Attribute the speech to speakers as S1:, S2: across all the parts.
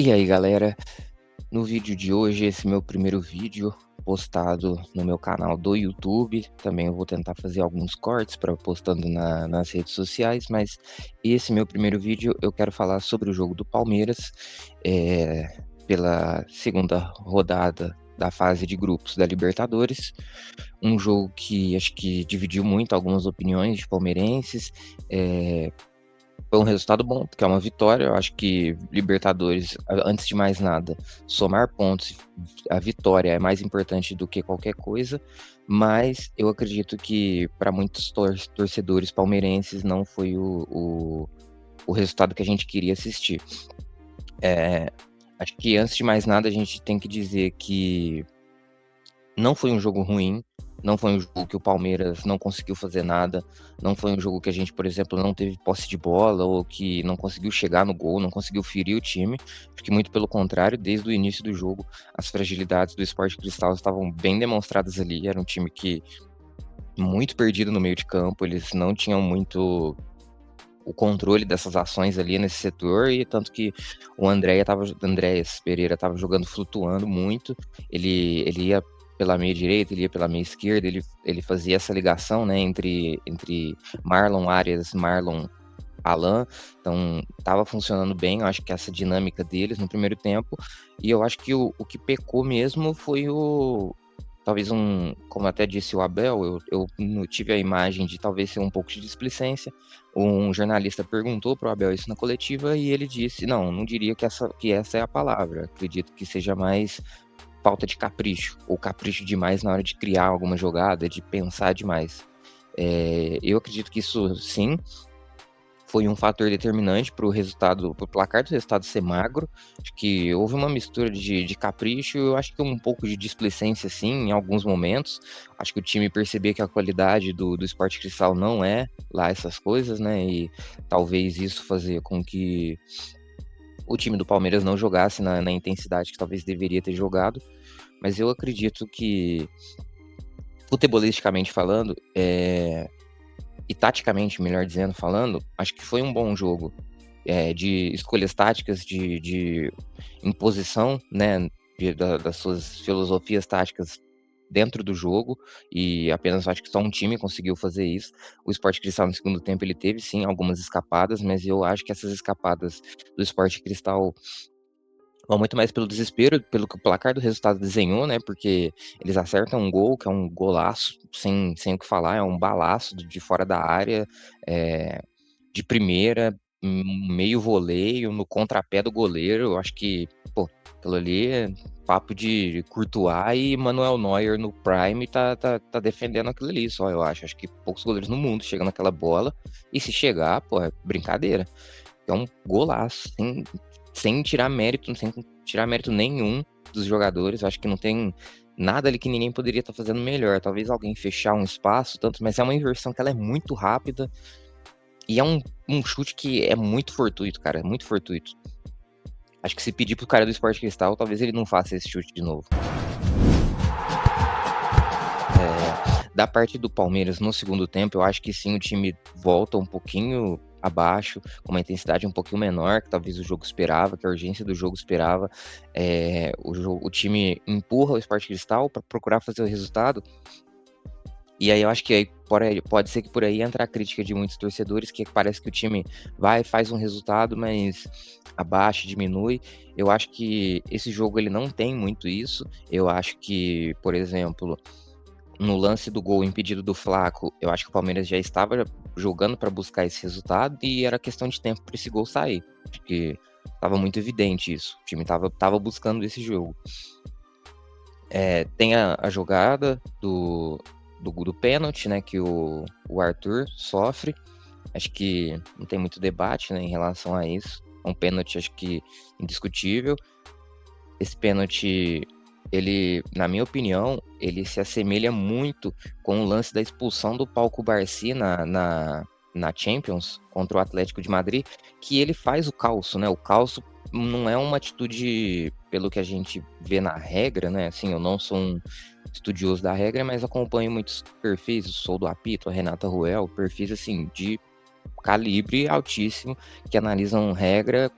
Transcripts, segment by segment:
S1: E aí, galera, no vídeo de hoje, esse meu primeiro vídeo postado no meu canal do YouTube. Também eu vou tentar fazer alguns cortes para postando nas redes sociais, mas esse meu primeiro vídeo eu quero falar sobre o jogo do Palmeiras, pela segunda rodada da fase de grupos da Libertadores. Um jogo que acho que dividiu muito algumas opiniões de palmeirenses. Foi um resultado bom, porque é uma vitória. Eu acho que Libertadores, antes de mais nada, somar pontos, a vitória é mais importante do que qualquer coisa, mas eu acredito que para muitos torcedores palmeirenses não foi o resultado que a gente queria assistir. Acho que antes de mais nada a gente tem que dizer que não foi um jogo ruim, não foi um jogo que o Palmeiras não conseguiu fazer nada, não foi um jogo que a gente, por exemplo, não teve posse de bola ou que não conseguiu chegar no gol, não conseguiu ferir o time, porque muito pelo contrário, desde o início do jogo, as fragilidades do Sport Cristal estavam bem demonstradas ali. Era um time que muito perdido no meio de campo, eles não tinham muito o controle dessas ações ali nesse setor, e tanto que o Andréas Pereira estava jogando flutuando muito. Ele ia pela meia direita, ele ia pela meia esquerda, ele fazia essa ligação, né, entre Marlon Arias, Marlon Alan. Então estava funcionando bem. Eu acho que essa dinâmica deles no primeiro tempo, e eu acho que o que pecou mesmo foi talvez como até disse o Abel, eu tive a imagem de talvez ser um pouco de displicência. Um jornalista perguntou para o Abel isso na coletiva e ele disse: não diria que essa é a palavra. Acredito que seja mais falta de capricho, ou capricho demais na hora de criar alguma jogada, de pensar demais. Eu acredito que isso, sim, foi um fator determinante para o resultado, para o placar do resultado ser magro. Acho que houve uma mistura de capricho, eu acho que um pouco de displicência, sim, em alguns momentos. Acho que o time percebia que a qualidade do Sport Cristal não é lá essas coisas, né? E talvez isso fazia com que o time do Palmeiras não jogasse na intensidade que talvez deveria ter jogado. Mas eu acredito que, futebolisticamente falando, e taticamente, melhor dizendo, falando, acho que foi um bom jogo, de escolhas táticas, de imposição, né, das suas filosofias táticas dentro do jogo, e apenas acho que só um time conseguiu fazer isso. O Sport Cristal no segundo tempo ele teve sim algumas escapadas, mas eu acho que essas escapadas do Sport Cristal vão muito mais pelo desespero, pelo que o placar do resultado desenhou, né? Porque eles acertam um gol, que é um golaço, sem o que falar, é um balaço de fora da área, é, de primeira, meio voleio, no contrapé do goleiro. Eu acho que, pô, aquilo ali é papo de Courtois, e Manuel Neuer no Prime tá defendendo aquilo ali só, eu acho. Acho que poucos goleiros no mundo chegam naquela bola, e se chegar, pô, é brincadeira. É um golaço, sem tirar mérito nenhum dos jogadores. Acho que não tem nada ali que ninguém poderia estar fazendo melhor. Talvez alguém fechar um espaço, tanto, mas é uma inversão que ela é muito rápida, e é um chute que é muito fortuito, cara, é muito fortuito. Acho que se pedir pro cara do Sport Cristal, talvez ele não faça esse chute de novo. Da parte do Palmeiras no segundo tempo, eu acho que sim, o time volta um pouquinho abaixo, com uma intensidade um pouquinho menor, que talvez o jogo esperava, que a urgência do jogo esperava. O time empurra o Sport Cristal para procurar fazer o resultado, e aí eu acho que aí pode ser que por aí entra a crítica de muitos torcedores, que parece que o time faz um resultado, mas abaixa, diminui. Eu acho que esse jogo ele não tem muito isso. Eu acho que, por exemplo, no lance do gol impedido do Flaco, eu acho que o Palmeiras já estava jogando para buscar esse resultado, e era questão de tempo para esse gol sair. Acho que estava muito evidente isso. O time estava buscando esse jogo. Tem a jogada do pênalti, né, que o Arthur sofre. Acho que não tem muito debate, né, em relação a isso. É um pênalti, acho que indiscutível. Esse pênalti, ele, na minha opinião, ele se assemelha muito com o lance da expulsão do Pau Cubarsí na Champions contra o Atlético de Madrid, que ele faz o calço, né? O calço não é uma atitude, pelo que a gente vê na regra, né? Assim, eu não sou um estudioso da regra, mas acompanho muitos perfis, sou do Apito, a Renata Ruel, perfis assim de calibre altíssimo, que analisam regra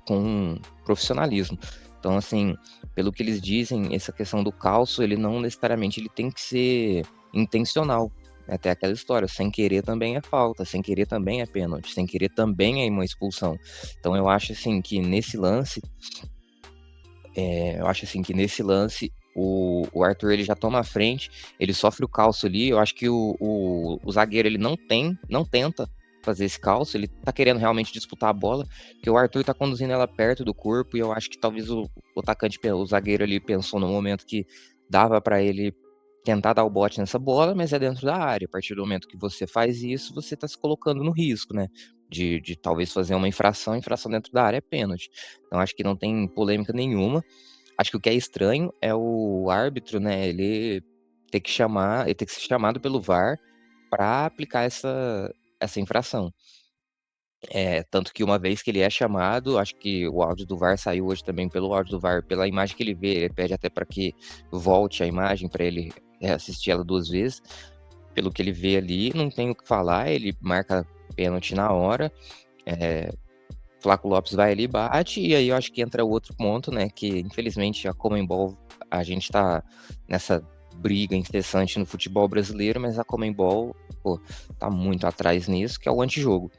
S1: com profissionalismo. Então, assim, pelo que eles dizem, essa questão do calço, ele não necessariamente ele tem que ser intencional. É até aquela história, sem querer também é falta, sem querer também é pênalti, sem querer também é uma expulsão. Então eu acho assim que nesse lance, o Arthur ele já toma a frente, ele sofre o calço ali. Eu acho que o zagueiro ele não tenta fazer esse calço, ele tá querendo realmente disputar a bola, porque o Arthur tá conduzindo ela perto do corpo, e eu acho que talvez o atacante, o zagueiro ali pensou no momento que dava para ele tentar dar o bote nessa bola, mas é dentro da área. A partir do momento que você faz isso, você tá se colocando no risco, né? De talvez fazer uma infração dentro da área é pênalti. Então acho que não tem polêmica nenhuma. Acho que o que é estranho é o árbitro, né, ele ter que ser chamado pelo VAR para aplicar essa infração. Tanto que uma vez que ele é chamado, acho que o áudio do VAR saiu hoje também. Pelo áudio do VAR, pela imagem que ele vê, ele pede até para que volte a imagem para ele assistir ela 2 vezes. Pelo que ele vê ali, não tem o que falar, ele marca pênalti na hora. Flávio Lopes vai ali e bate, e aí eu acho que entra o outro ponto, né, que infelizmente a Conmebol, a gente tá nessa briga incessante no futebol brasileiro, mas a Conmebol, pô, tá muito atrás nisso, que é o antijogo.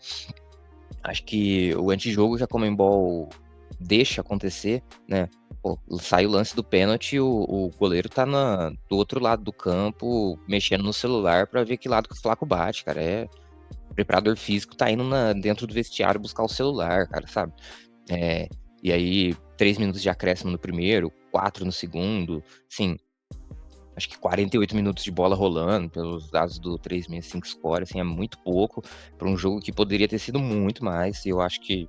S1: Acho que o antijogo que a Conmebol deixa acontecer, né, pô, sai o lance do pênalti, o goleiro tá do outro lado do campo, mexendo no celular pra ver que lado que o Flaco bate, cara. O preparador físico tá indo dentro do vestiário buscar o celular, cara, sabe? É, e aí, 3 minutos de acréscimo no primeiro, 4 no segundo, sim, acho que 48 minutos de bola rolando, pelos dados do 365 Score, assim, é muito pouco para um jogo que poderia ter sido muito mais. E eu acho que,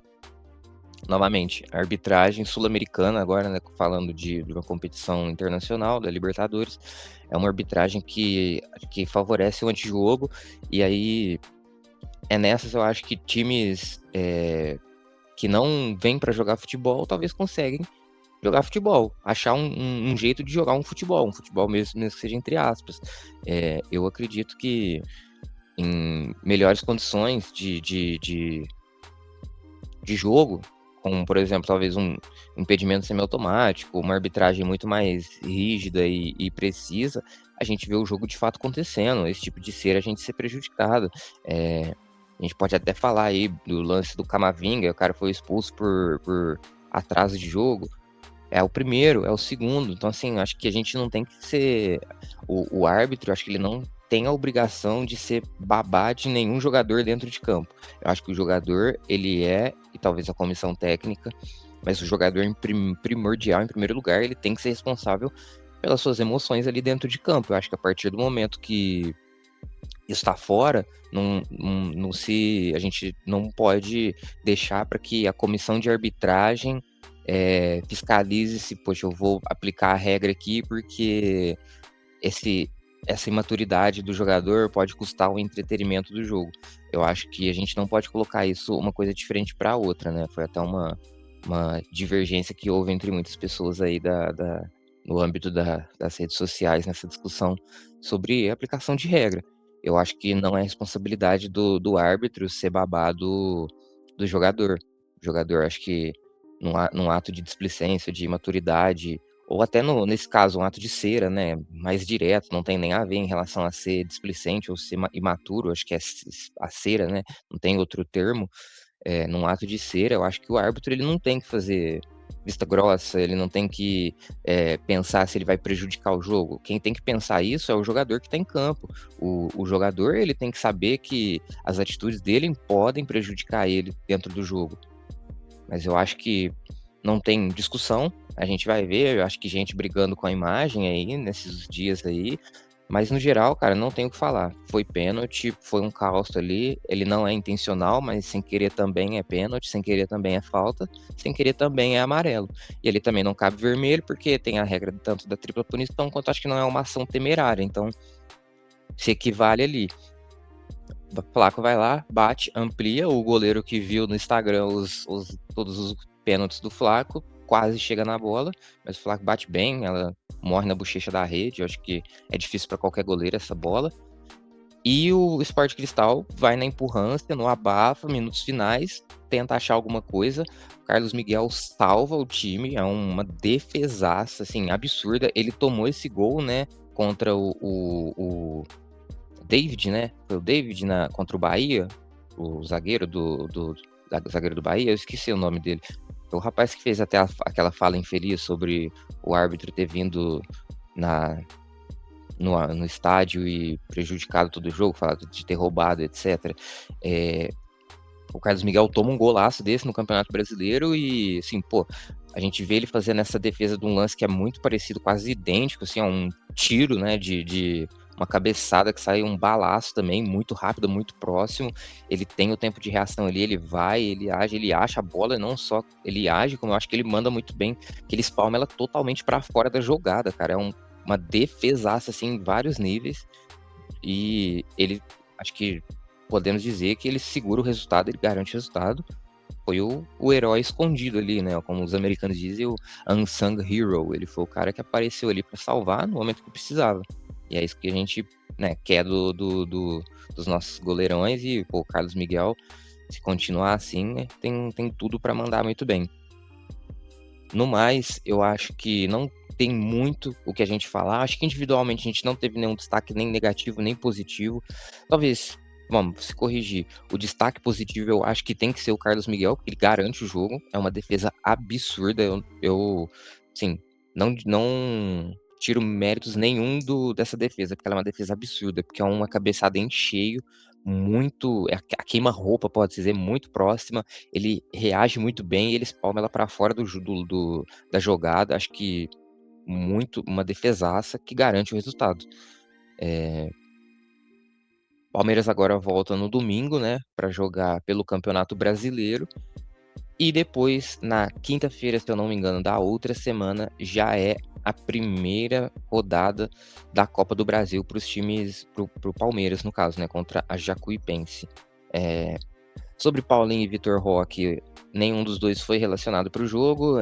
S1: novamente, a arbitragem sul-americana, agora, né, falando de uma competição internacional, da Libertadores, é uma arbitragem que favorece o antijogo. E aí, nessas eu acho que times que não vêm para jogar futebol talvez conseguem jogar futebol, achar um jeito de jogar um futebol mesmo que seja entre aspas. Eu acredito que em melhores condições de jogo, como por exemplo, talvez um impedimento semiautomático, uma arbitragem muito mais rígida e precisa, a gente vê o jogo de fato acontecendo, esse tipo de ser a gente ser prejudicado. A gente pode até falar aí do lance do Camavinga, o cara foi expulso por atraso de jogo. É o primeiro, é o segundo. Então, assim, acho que a gente não tem que ser. O árbitro, acho que ele não tem a obrigação de ser babá de nenhum jogador dentro de campo. Eu acho que o jogador, ele e talvez a comissão técnica, mas o jogador primordial, em primeiro lugar, ele tem que ser responsável pelas suas emoções ali dentro de campo. Eu acho que a partir do momento que isso está fora, a gente não pode deixar para que a comissão de arbitragem fiscalize se, poxa, eu vou aplicar a regra aqui porque esse, essa imaturidade do jogador pode custar o entretenimento do jogo. Eu acho que a gente não pode colocar isso uma coisa diferente para outra, né? Foi até uma divergência que houve entre muitas pessoas aí no âmbito das redes sociais nessa discussão sobre a aplicação de regra. Eu acho que não é responsabilidade do árbitro ser babado do jogador. O jogador, acho que num ato de displicência, de imaturidade, ou até nesse caso, um ato de cera, né, mais direto, não tem nem a ver em relação a ser displicente ou ser imaturo, acho que é a cera, né, não tem outro termo. Num ato de cera, eu acho que o árbitro ele não tem que fazer vista grossa, ele não tem que pensar se ele vai prejudicar o jogo. Quem tem que pensar isso é o jogador que está em campo. O jogador ele tem que saber que as atitudes dele podem prejudicar ele dentro do jogo. Mas eu acho que não tem discussão. A gente vai ver, eu acho que gente brigando com a imagem aí nesses dias aí. Mas no geral, cara, não tem o que falar. Foi pênalti, foi um caos ali. Ele não é intencional, mas sem querer também é pênalti, sem querer também é falta, sem querer também é amarelo. E ele também não cabe vermelho, porque tem a regra tanto da tripla punição quanto acho que não é uma ação temerária. Então, se equivale ali. O Flaco vai lá, bate, amplia. O goleiro que viu no Instagram todos os pênaltis do Flaco quase chega na bola, mas o Flaco bate bem, ela morre na bochecha da rede. Eu acho que é difícil para qualquer goleiro essa bola. E o Sport Cristal vai na empurrância, no abafa, minutos finais, tenta achar alguma coisa. O Carlos Miguel salva o time, é uma defesaça, assim, absurda. Ele tomou esse gol, né, contra o David, né? Foi o David contra o Bahia, o zagueiro zagueiro do Bahia, eu esqueci o nome dele. Foi o rapaz que fez até aquela fala infeliz sobre o árbitro ter vindo na, no estádio e prejudicado todo o jogo, falado de ter roubado, etc. O Carlos Miguel toma um golaço desse no Campeonato Brasileiro e, assim, pô, a gente vê ele fazendo essa defesa de um lance que é muito parecido, quase idêntico, assim, a um tiro, né, de uma cabeçada que sai um balaço também, muito rápido, muito próximo. Ele tem o tempo de reação ali, ele vai, ele age, ele acha a bola, e não só ele age, como eu acho que ele manda muito bem, que ele espalma ela totalmente para fora da jogada, cara. É uma defesaça, assim, em vários níveis. E ele, acho que podemos dizer que ele segura o resultado, ele garante o resultado. Foi o herói escondido ali, né? Como os americanos dizem, o unsung hero. Ele foi o cara que apareceu ali para salvar no momento que precisava. E é isso que a gente, né, quer dos nossos goleirões. E pô, o Carlos Miguel, se continuar assim, né, tem tudo para mandar muito bem. No mais, eu acho que não tem muito o que a gente falar. Acho que individualmente a gente não teve nenhum destaque nem negativo nem positivo. Talvez, vamos se corrigir. O destaque positivo eu acho que tem que ser o Carlos Miguel, porque ele garante o jogo. É uma defesa absurda. Sim, não tiro méritos nenhum dessa defesa, porque ela é uma defesa absurda, porque é uma cabeçada em cheio, muito. A queima-roupa, pode dizer, muito próxima. Ele reage muito bem e ele espalma ela para fora da jogada. Acho que uma defesaça que garante o resultado. Palmeiras agora volta no domingo, né, para jogar pelo Campeonato Brasileiro. E depois, na quinta-feira, se eu não me engano, da outra semana, já é a primeira rodada da Copa do Brasil para os times, pro Palmeiras, no caso, né, contra a Jacuipense. Sobre Paulinho e Vitor Roque, nenhum dos dois foi relacionado para o jogo.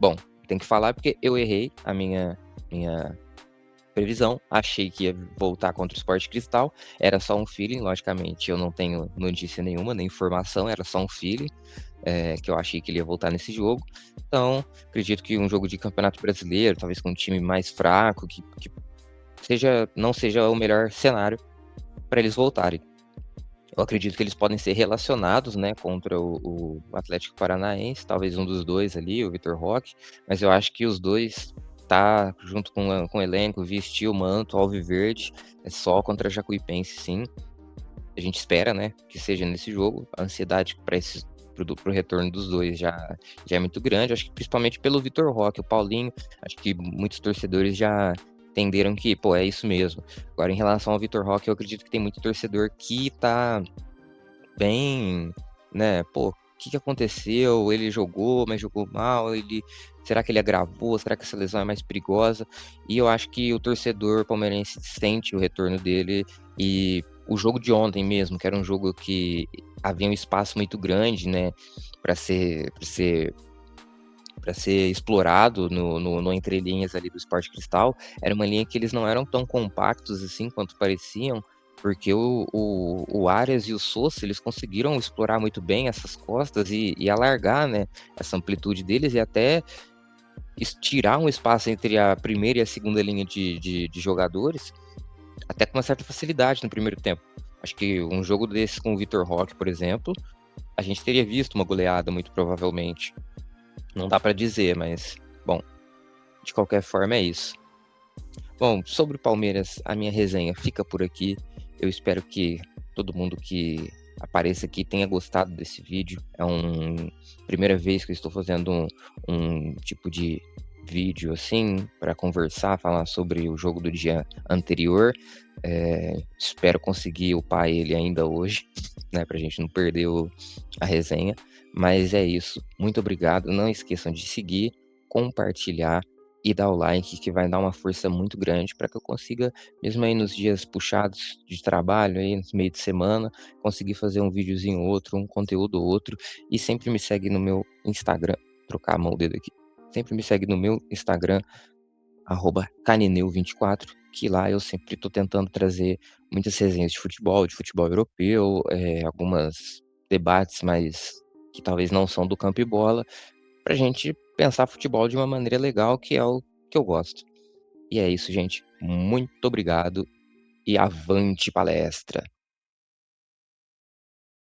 S1: Bom, tem que falar porque eu errei a minha previsão. Achei que ia voltar contra o Sport Cristal. Era só um feeling, logicamente. Eu não tenho notícia nenhuma, nem informação, era só um feeling. Que eu achei que ele ia voltar nesse jogo. Então, acredito que um jogo de Campeonato Brasileiro, talvez com um time mais fraco, que não seja o melhor cenário para eles voltarem. Eu acredito que eles podem ser relacionados, né, contra o Atlético Paranaense, talvez um dos dois ali, o Vitor Roque, mas eu acho que os dois tá junto com o elenco, vestir o manto alviverde, é só contra a Jacuipense, sim. A gente espera, né, que seja nesse jogo. A ansiedade para pro retorno dos dois já é muito grande, acho que principalmente pelo Vitor Roque, o Paulinho, acho que muitos torcedores já entenderam que, pô, é isso mesmo. Agora, em relação ao Vitor Roque, eu acredito que tem muito torcedor que tá bem, né, pô, o que aconteceu? Ele jogou, mas jogou mal, será que ele agravou? Será que essa lesão é mais perigosa? E eu acho que o torcedor palmeirense sente o retorno dele e o jogo de ontem mesmo, que era um jogo que havia um espaço muito grande, né, para ser explorado no entrelinhas ali do Sport Cristal, era uma linha que eles não eram tão compactos assim quanto pareciam, porque o Arias e o Sousa, eles conseguiram explorar muito bem essas costas e alargar, né, essa amplitude deles e até tirar um espaço entre a primeira e a segunda linha de jogadores, até com uma certa facilidade no primeiro tempo. Acho que um jogo desse com o Vitor Roque, por exemplo, a gente teria visto uma goleada muito provavelmente. Não dá para dizer, mas, bom, de qualquer forma é isso. Bom, sobre o Palmeiras, a minha resenha fica por aqui. Eu espero que todo mundo que apareça aqui tenha gostado desse vídeo. É uma primeira vez que eu estou fazendo um tipo de vídeo assim para conversar, falar sobre o jogo do dia anterior. Espero conseguir upar ele ainda hoje, né, para a gente não perder a resenha. Mas é isso. Muito obrigado. Não esqueçam de seguir, compartilhar e dar o like, que vai dar uma força muito grande para que eu consiga, mesmo aí nos dias puxados de trabalho, aí no meio de semana, conseguir fazer um videozinho outro, um conteúdo outro. E sempre me segue no meu Instagram, trocar a mão o dedo aqui. Sempre me segue no meu Instagram, @canineu24, que lá eu sempre estou tentando trazer muitas resenhas de futebol europeu, algumas debates, mas que talvez não são do campo e bola, pra gente pensar futebol de uma maneira legal, que é o que eu gosto. E é isso, gente. Muito obrigado e avante palestra.